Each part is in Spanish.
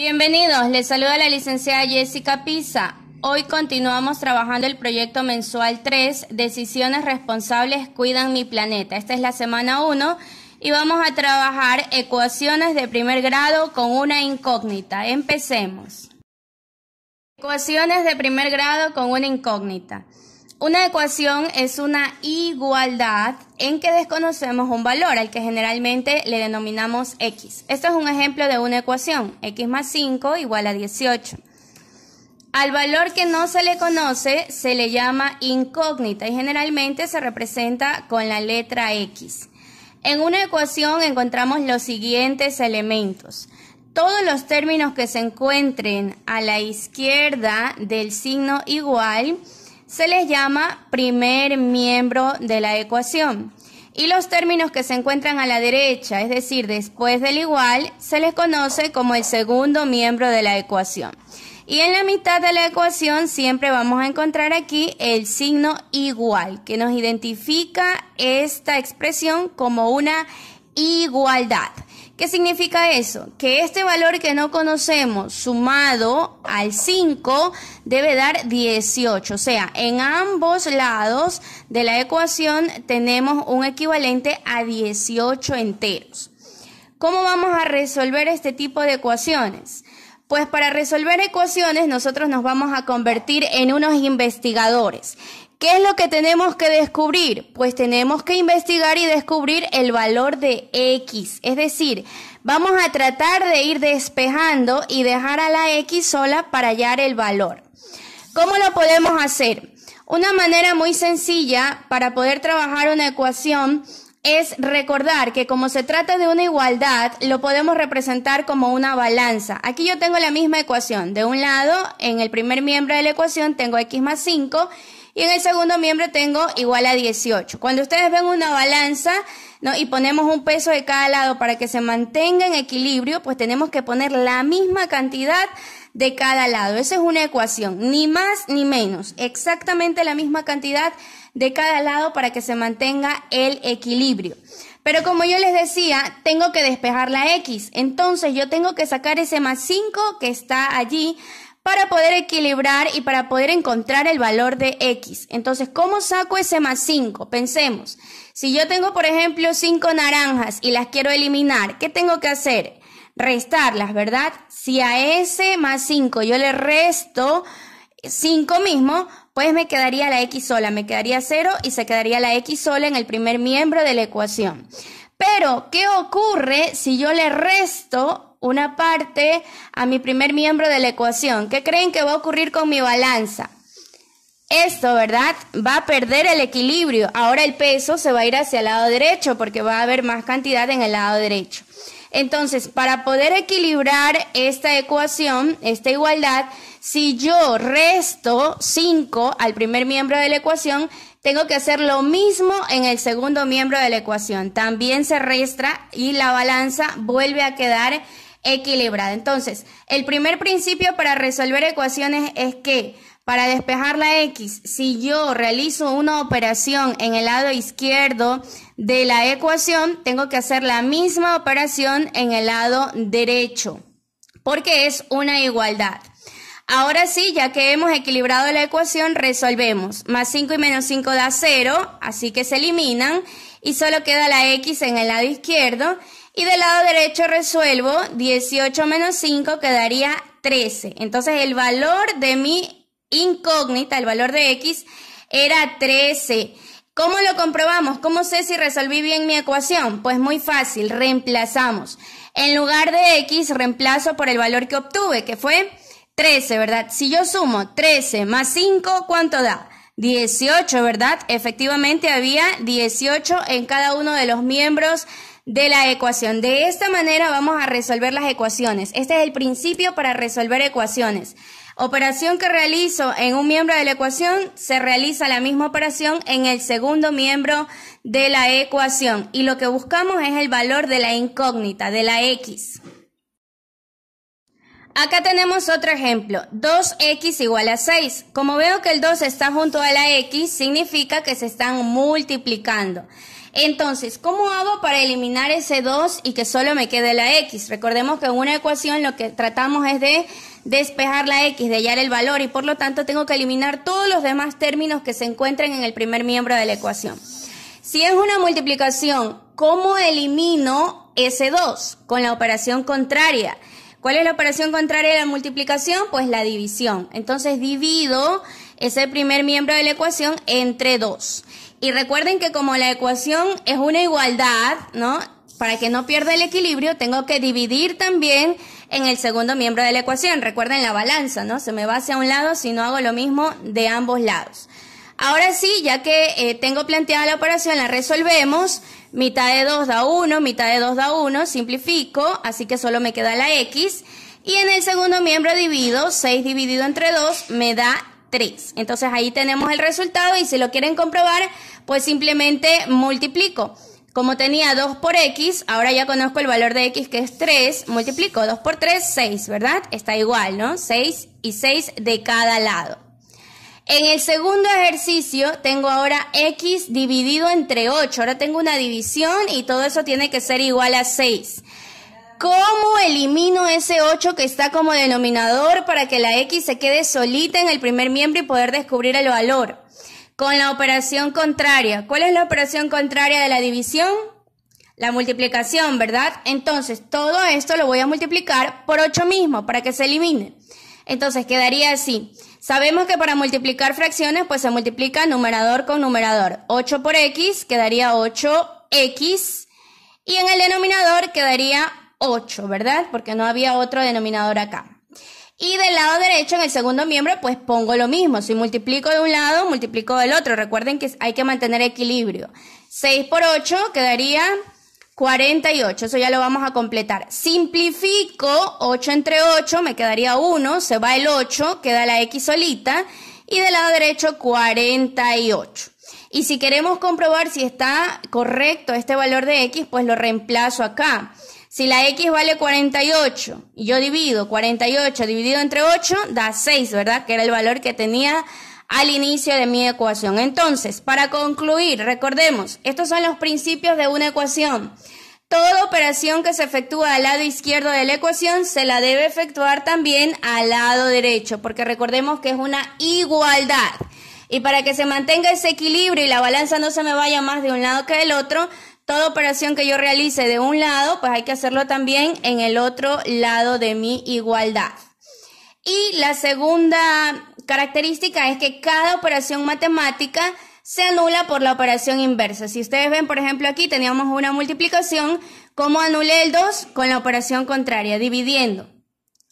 Bienvenidos, les saluda la licenciada Jessica Pisa. Hoy continuamos trabajando el proyecto mensual 3, Decisiones responsables cuidan mi planeta. Esta es la semana 1 y vamos a trabajar ecuaciones de primer grado con una incógnita. Empecemos. Ecuaciones de primer grado con una incógnita. Una ecuación es una igualdad en que desconocemos un valor, al que generalmente le denominamos x. Esto es un ejemplo de una ecuación, x más 5 igual a 18. Al valor que no se le conoce se le llama incógnita y generalmente se representa con la letra x. En una ecuación encontramos los siguientes elementos. Todos los términos que se encuentren a la izquierda del signo igual se les llama primer miembro de la ecuación. Y los términos que se encuentran a la derecha, es decir, después del igual, se les conoce como el segundo miembro de la ecuación. Y en la mitad de la ecuación siempre vamos a encontrar aquí el signo igual, que nos identifica esta expresión como una igualdad. ¿Qué significa eso? Que este valor que no conocemos sumado al 5 debe dar 18. O sea, en ambos lados de la ecuación tenemos un equivalente a 18 enteros. ¿Cómo vamos a resolver este tipo de ecuaciones? Pues para resolver ecuaciones nosotros nos vamos a convertir en unos investigadores. ¿Qué es lo que tenemos que descubrir? Pues tenemos que investigar y descubrir el valor de x. Es decir, vamos a tratar de ir despejando y dejar a la x sola para hallar el valor. ¿Cómo lo podemos hacer? Una manera muy sencilla para poder trabajar una ecuación es recordar que como se trata de una igualdad, lo podemos representar como una balanza. Aquí yo tengo la misma ecuación. De un lado, en el primer miembro de la ecuación, tengo x más 5 y en el segundo miembro tengo igual a 18. Cuando ustedes ven una balanza, ¿no?, y ponemos un peso de cada lado para que se mantenga en equilibrio, pues tenemos que poner la misma cantidad de cada lado. Esa es una ecuación, ni más ni menos, exactamente la misma cantidad de cada lado para que se mantenga el equilibrio. Pero como yo les decía, tengo que despejar la x, entonces yo tengo que sacar ese más 5 que está allí para poder equilibrar y para poder encontrar el valor de x. Entonces, ¿cómo saco ese más 5? Pensemos, si yo tengo, por ejemplo, 5 naranjas y las quiero eliminar, ¿qué tengo que hacer? Restarlas, ¿verdad? Si a ese más 5 yo le resto 5 mismo, pues me quedaría la x sola, me quedaría 0 y se quedaría la x sola en el primer miembro de la ecuación. Pero, ¿qué ocurre si yo le resto una parte a mi primer miembro de la ecuación? ¿Qué creen que va a ocurrir con mi balanza? Esto, ¿verdad? Va a perder el equilibrio. Ahora el peso se va a ir hacia el lado derecho porque va a haber más cantidad en el lado derecho. Entonces, para poder equilibrar esta ecuación, esta igualdad, si yo resto 5 al primer miembro de la ecuación, tengo que hacer lo mismo en el segundo miembro de la ecuación. También se resta y la balanza vuelve a quedar equilibrada. Entonces, el primer principio para resolver ecuaciones es que para despejar la x, si yo realizo una operación en el lado izquierdo de la ecuación, tengo que hacer la misma operación en el lado derecho, porque es una igualdad. Ahora sí, ya que hemos equilibrado la ecuación, resolvemos. Más 5 y menos 5 da 0, así que se eliminan y solo queda la x en el lado izquierdo. Y del lado derecho resuelvo, 18 menos 5 quedaría 13. Entonces el valor de mi incógnita, el valor de x, era 13. ¿Cómo lo comprobamos? ¿Cómo sé si resolví bien mi ecuación? Pues muy fácil, reemplazamos. En lugar de x, reemplazo por el valor que obtuve, que fue 13, ¿verdad? Si yo sumo 13 más 5, ¿cuánto da? 18, ¿verdad? Efectivamente había 18 en cada uno de los miembros de la ecuación. De esta manera vamos a resolver las ecuaciones. Este es el principio para resolver ecuaciones. Operación que realizo en un miembro de la ecuación, se realiza la misma operación en el segundo miembro de la ecuación. Y lo que buscamos es el valor de la incógnita, de la x. Acá tenemos otro ejemplo, 2x igual a 6. Como veo que el 2 está junto a la x, significa que se están multiplicando. Entonces, ¿cómo hago para eliminar ese 2 y que solo me quede la x? Recordemos que en una ecuación lo que tratamos es de despejar la x, de hallar el valor, y por lo tanto tengo que eliminar todos los demás términos que se encuentren en el primer miembro de la ecuación. Si es una multiplicación, ¿cómo elimino ese 2? Con la operación contraria. ¿Cuál es la operación contraria de la multiplicación? Pues la división. Entonces divido ese primer miembro de la ecuación entre 2. Y recuerden que como la ecuación es una igualdad, ¿no? Para que no pierda el equilibrio, tengo que dividir también en el segundo miembro de la ecuación. Recuerden la balanza, ¿no? Se me va hacia un lado si no hago lo mismo de ambos lados. Ahora sí, ya que tengo planteada la operación, la resolvemos. Mitad de 2 da 1, mitad de 2 da 1, simplifico, así que solo me queda la x. Y en el segundo miembro divido, 6 dividido entre 2 me da 3. Entonces ahí tenemos el resultado y si lo quieren comprobar, pues simplemente multiplico. Como tenía 2 por x, ahora ya conozco el valor de x que es 3, multiplico 2 por 3, 6, ¿verdad? Está igual, ¿no? 6 y 6 de cada lado. En el segundo ejercicio tengo ahora x dividido entre 8. Ahora tengo una división y todo eso tiene que ser igual a 6. ¿Cómo elimino ese 8 que está como denominador para que la x se quede solita en el primer miembro y poder descubrir el valor? Con la operación contraria. ¿Cuál es la operación contraria de la división? La multiplicación, ¿verdad? Entonces, todo esto lo voy a multiplicar por 8 mismo para que se elimine. Entonces, quedaría así. Sabemos que para multiplicar fracciones, pues se multiplica numerador con numerador. 8 por x quedaría 8x y en el denominador quedaría 8, ¿verdad? Porque no había otro denominador acá. Y del lado derecho, en el segundo miembro, pues pongo lo mismo. Si multiplico de un lado, multiplico del otro. Recuerden que hay que mantener equilibrio. 6 por 8 quedaría 48. Eso ya lo vamos a completar. Simplifico 8 entre 8, me quedaría 1. Se va el 8, queda la x solita. Y del lado derecho, 48. Y si queremos comprobar si está correcto este valor de x, pues lo reemplazo acá. Si la x vale 48 y yo divido 48 dividido entre 8, da 6, ¿verdad? Que era el valor que tenía al inicio de mi ecuación. Entonces, para concluir, recordemos, estos son los principios de una ecuación. Toda operación que se efectúa al lado izquierdo de la ecuación se la debe efectuar también al lado derecho, porque recordemos que es una igualdad. Y para que se mantenga ese equilibrio y la balanza no se me vaya más de un lado que del otro, toda operación que yo realice de un lado, pues hay que hacerlo también en el otro lado de mi igualdad. Y la segunda característica es que cada operación matemática se anula por la operación inversa. Si ustedes ven, por ejemplo, aquí teníamos una multiplicación, ¿cómo anulé el 2? Con la operación contraria, dividiendo.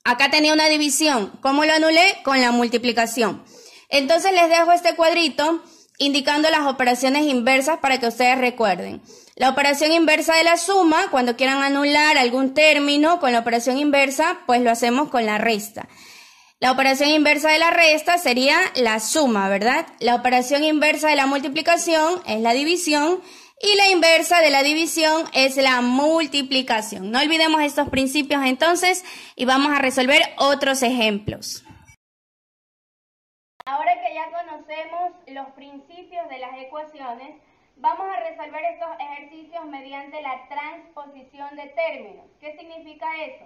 Acá tenía una división, ¿cómo lo anulé? Con la multiplicación. Entonces les dejo este cuadrito indicando las operaciones inversas para que ustedes recuerden. La operación inversa de la suma, cuando quieran anular algún término con la operación inversa, pues lo hacemos con la resta. La operación inversa de la resta sería la suma, ¿verdad? La operación inversa de la multiplicación es la división y la inversa de la división es la multiplicación. No olvidemos estos principios entonces y vamos a resolver otros ejemplos. Ahora que ya conocemos los principios de las ecuaciones, vamos a resolver estos ejercicios mediante la transposición de términos. ¿Qué significa eso?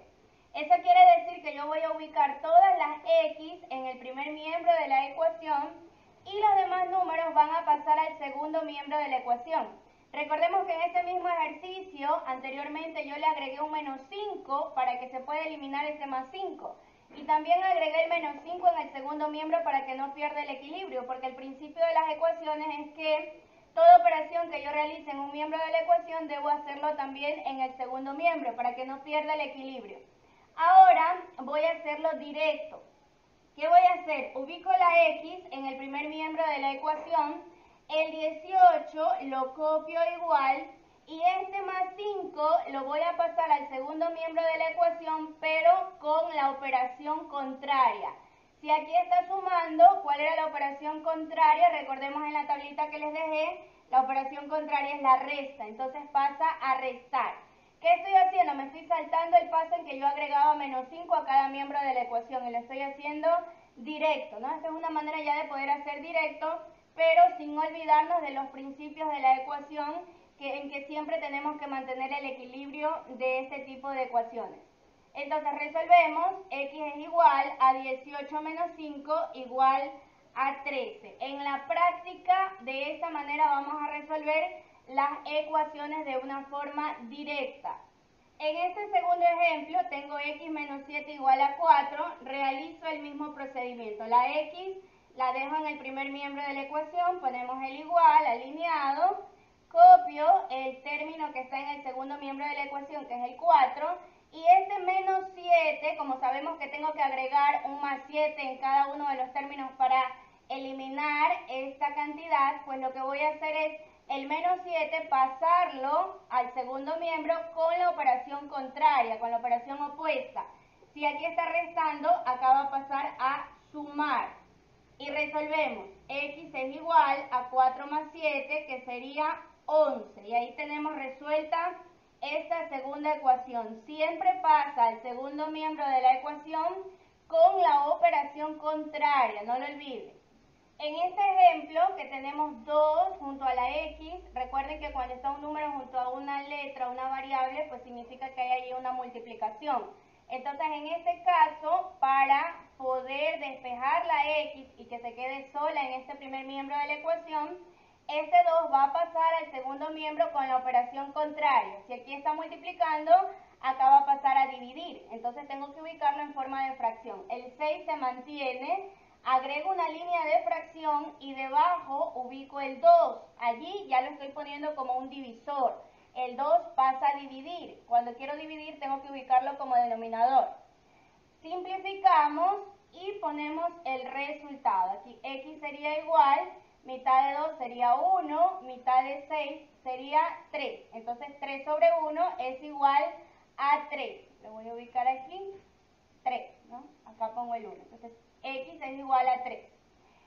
Eso quiere decir que yo voy a ubicar todas las x en el primer miembro de la ecuación y los demás números van a pasar al segundo miembro de la ecuación. Recordemos que en este mismo ejercicio, anteriormente yo le agregué un menos 5 para que se pueda eliminar ese más 5. Y también agregué el menos 5 en el segundo miembro para que no pierda el equilibrio, porque el principio de las ecuaciones es que toda operación que yo realice en un miembro de la ecuación debo hacerlo también en el segundo miembro para que no pierda el equilibrio. Ahora voy a hacerlo directo. ¿Qué voy a hacer? Ubico la x en el primer miembro de la ecuación, el 18 lo copio igual y este más 5 lo voy a pasar al segundo miembro de la ecuación, pero con la operación contraria. Si aquí está sumando, ¿cuál era la operación contraria? Recordemos en la tablita que les dejé, la operación contraria es la resta, entonces pasa a restar. ¿Qué estoy haciendo? Me estoy saltando el paso en que yo agregaba menos 5 a cada miembro de la ecuación y lo estoy haciendo directo, ¿no? Esta es una manera ya de poder hacer directo, pero sin olvidarnos de los principios de la ecuación en que siempre tenemos que mantener el equilibrio de este tipo de ecuaciones. Entonces resolvemos, x es igual a 18 menos 5 igual a 13. En la práctica, de esta manera vamos a resolver las ecuaciones de una forma directa. En este segundo ejemplo tengo x menos 7 igual a 4, realizo el mismo procedimiento. La x la dejo en el primer miembro de la ecuación, ponemos el igual alineado, copio el término que está en el segundo miembro de la ecuación, que es el 4, y este menos 7, como sabemos que tengo que agregar un más 7 en cada uno de los términos para eliminar esta cantidad, pues lo que voy a hacer es el menos 7 pasarlo al segundo miembro con la operación contraria, con la operación opuesta. Si aquí está restando, acá va a pasar a sumar. Y resolvemos, x es igual a 4 más 7, que sería 11. Y ahí tenemos resuelta esta segunda ecuación. Siempre pasa al segundo miembro de la ecuación con la operación contraria, no lo olviden. En este ejemplo, que tenemos 2 junto a la x, recuerden que cuando está un número junto a una letra, una variable, pues significa que hay ahí una multiplicación. Entonces, en este caso, para poder despejar la x y que se quede sola en este primer miembro de la ecuación, este 2 va a pasar al segundo miembro con la operación contraria. Si aquí está multiplicando, acá va a pasar a dividir. Entonces, tengo que ubicarlo en forma de fracción. El 6 se mantiene. Agrego una línea de fracción y debajo ubico el 2. Allí ya lo estoy poniendo como un divisor. El 2 pasa a dividir. Cuando quiero dividir tengo que ubicarlo como denominador. Simplificamos y ponemos el resultado. Aquí x sería igual, mitad de 2 sería 1, mitad de 6 sería 3. Entonces 3 sobre 1 es igual a 3. Lo voy a ubicar aquí, 3, ¿no? Acá pongo el 1. Entonces x es igual a 3.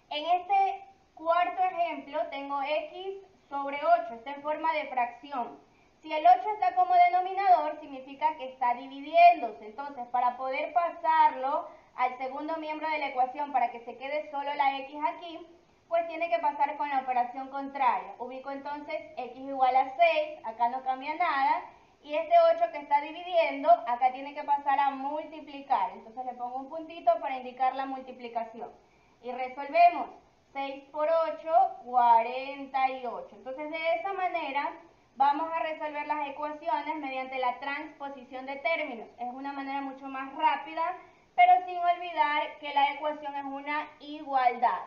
En este cuarto ejemplo tengo x sobre 8, está en forma de fracción. Si el 8 está como denominador, significa que está dividiéndose. Entonces, para poder pasarlo al segundo miembro de la ecuación, para que se quede solo la x aquí, pues tiene que pasar con la operación contraria. Ubico entonces x igual a 6, acá no cambia nada. Y este 8 que está dividiendo, acá tiene que pasar a multiplicar. Entonces le pongo un puntito para indicar la multiplicación. Y resolvemos. 6 por 8, 48. Entonces de esa manera vamos a resolver las ecuaciones mediante la transposición de términos. Es una manera mucho más rápida, pero sin olvidar que la ecuación es una igualdad.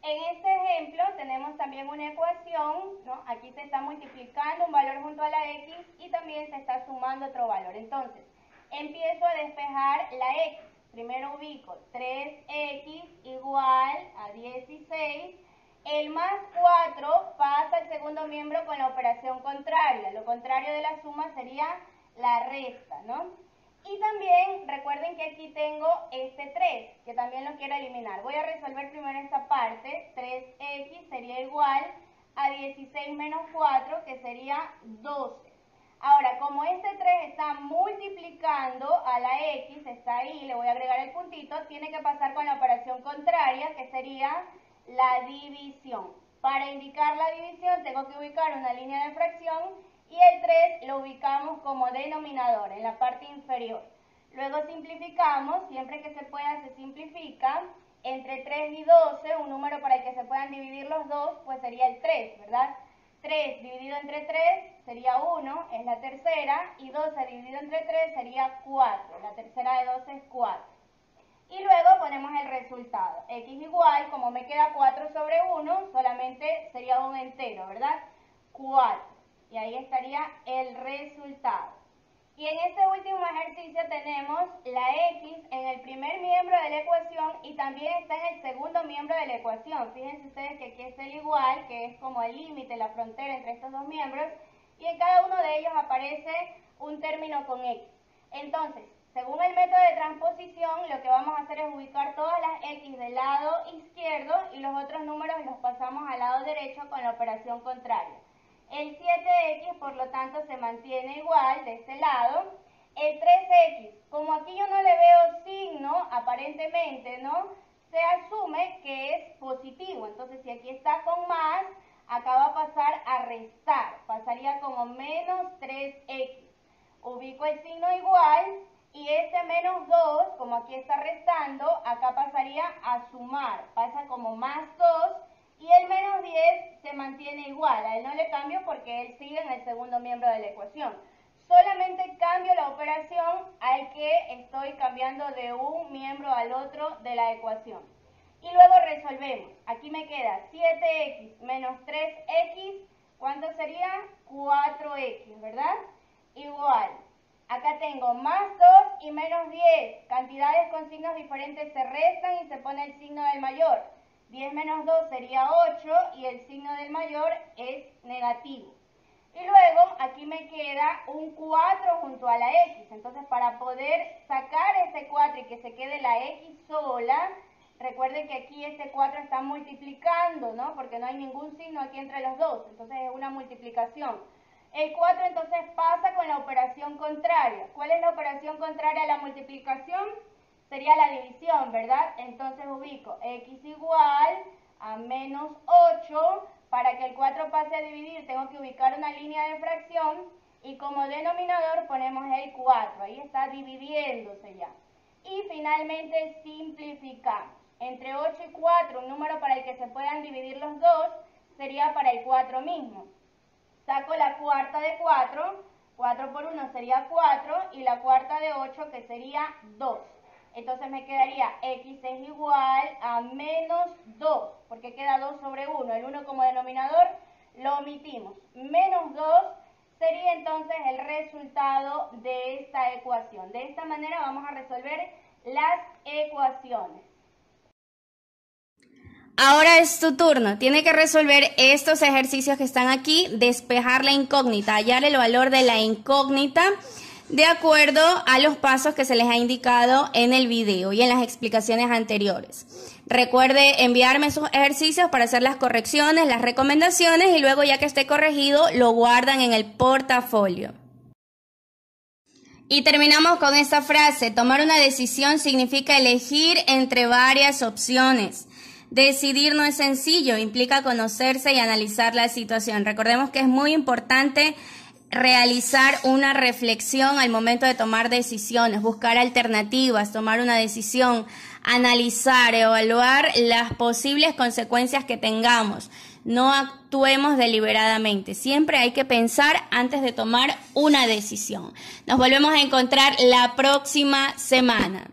En este ejemplo tenemos también una ecuación, ¿no? Aquí se está multiplicando un valor junto a la x y también se está sumando otro valor. Entonces, empiezo a despejar la x. Primero ubico 3x igual a 16. El más 4 pasa al segundo miembro con la operación contraria. Lo contrario de la suma sería la resta, ¿no? Y también recuerden que aquí tengo este 3, que también lo quiero eliminar. Voy a resolver primero esta parte. 3x sería igual a 16 menos 4, que sería 12. Ahora, como este 3 está multiplicando a la x, está ahí, le voy a agregar el puntito, tiene que pasar con la operación contraria, que sería la división. Para indicar la división tengo que ubicar una línea de fracción y el 3 lo ubicamos como denominador en la parte inferior. Luego simplificamos, siempre que se pueda se simplifica. Entre 3 y 12, un número para el que se puedan dividir los dos, pues sería el 3, ¿verdad? 3 dividido entre 3 sería 1, es la tercera, y 12 dividido entre 3 sería 4, la tercera de 12 es 4. Y luego ponemos el resultado, x igual, como me queda 4 sobre 1, solamente sería un entero, ¿verdad? 4, y ahí estaría el resultado. Y en este último ejercicio tenemos la x en el primer miembro de la ecuación y también está en el segundo miembro de la ecuación. Fíjense ustedes que aquí está el igual, que es como el límite, la frontera entre estos dos miembros, y en cada uno de ellos aparece un término con x. Entonces, según el método de transposición, lo que vamos a hacer es ubicar todas las x del lado izquierdo y los otros números los pasamos al lado derecho con la operación contraria. El 7x, por lo tanto, se mantiene igual de este lado. El 3x, como aquí yo no le veo signo, aparentemente, ¿no? Se asume que es positivo. Entonces, si aquí está con más, acá va a pasar a restar, pasaría como menos 3x. Ubico el signo igual y este menos 2, como aquí está restando, acá pasaría a sumar, pasa como más 2 y el menos 10 se mantiene igual, a él no le cambio porque él sigue en el segundo miembro de la ecuación. Solamente cambio la operación al que estoy cambiando de un miembro al otro de la ecuación. Y luego resolvemos. Aquí me queda 7x menos 3x, ¿cuánto sería? 4x, ¿verdad? Igual. Acá tengo más 2 y menos 10. Cantidades con signos diferentes se restan y se pone el signo del mayor. 10 menos 2 sería 8 y el signo del mayor es negativo. Y luego aquí me queda un 4 junto a la x. Entonces para poder sacar ese 4 y que se quede la x sola, recuerden que aquí este 4 está multiplicando, ¿no? Porque no hay ningún signo aquí entre los dos. Entonces es una multiplicación. El 4 entonces pasa con la operación contraria. ¿Cuál es la operación contraria a la multiplicación? Sería la división, ¿verdad? Entonces ubico x igual a menos 8. Para que el 4 pase a dividir tengo que ubicar una línea de fracción y como denominador ponemos el 4. Ahí está dividiéndose ya. Y finalmente simplificamos. Entre 8 y 4, un número para el que se puedan dividir los dos, sería para el 4 mismo. Saco la cuarta de 4, 4 por 1 sería 4 y la cuarta de 8 que sería 2. Entonces me quedaría x es igual a menos 2, porque queda 2 sobre 1. El 1 como denominador lo omitimos. Menos 2 sería entonces el resultado de esta ecuación. De esta manera vamos a resolver las ecuaciones. Ahora es tu turno. Tiene que resolver estos ejercicios que están aquí, despejar la incógnita, hallar el valor de la incógnita de acuerdo a los pasos que se les ha indicado en el video y en las explicaciones anteriores. Recuerde enviarme sus ejercicios para hacer las correcciones, las recomendaciones y luego ya que esté corregido lo guardan en el portafolio. Y terminamos con esta frase: tomar una decisión significa elegir entre varias opciones. Decidir no es sencillo, implica conocerse y analizar la situación. Recordemos que es muy importante realizar una reflexión al momento de tomar decisiones, buscar alternativas, tomar una decisión, analizar, evaluar las posibles consecuencias que tengamos. No actuemos deliberadamente, siempre hay que pensar antes de tomar una decisión. Nos volvemos a encontrar la próxima semana.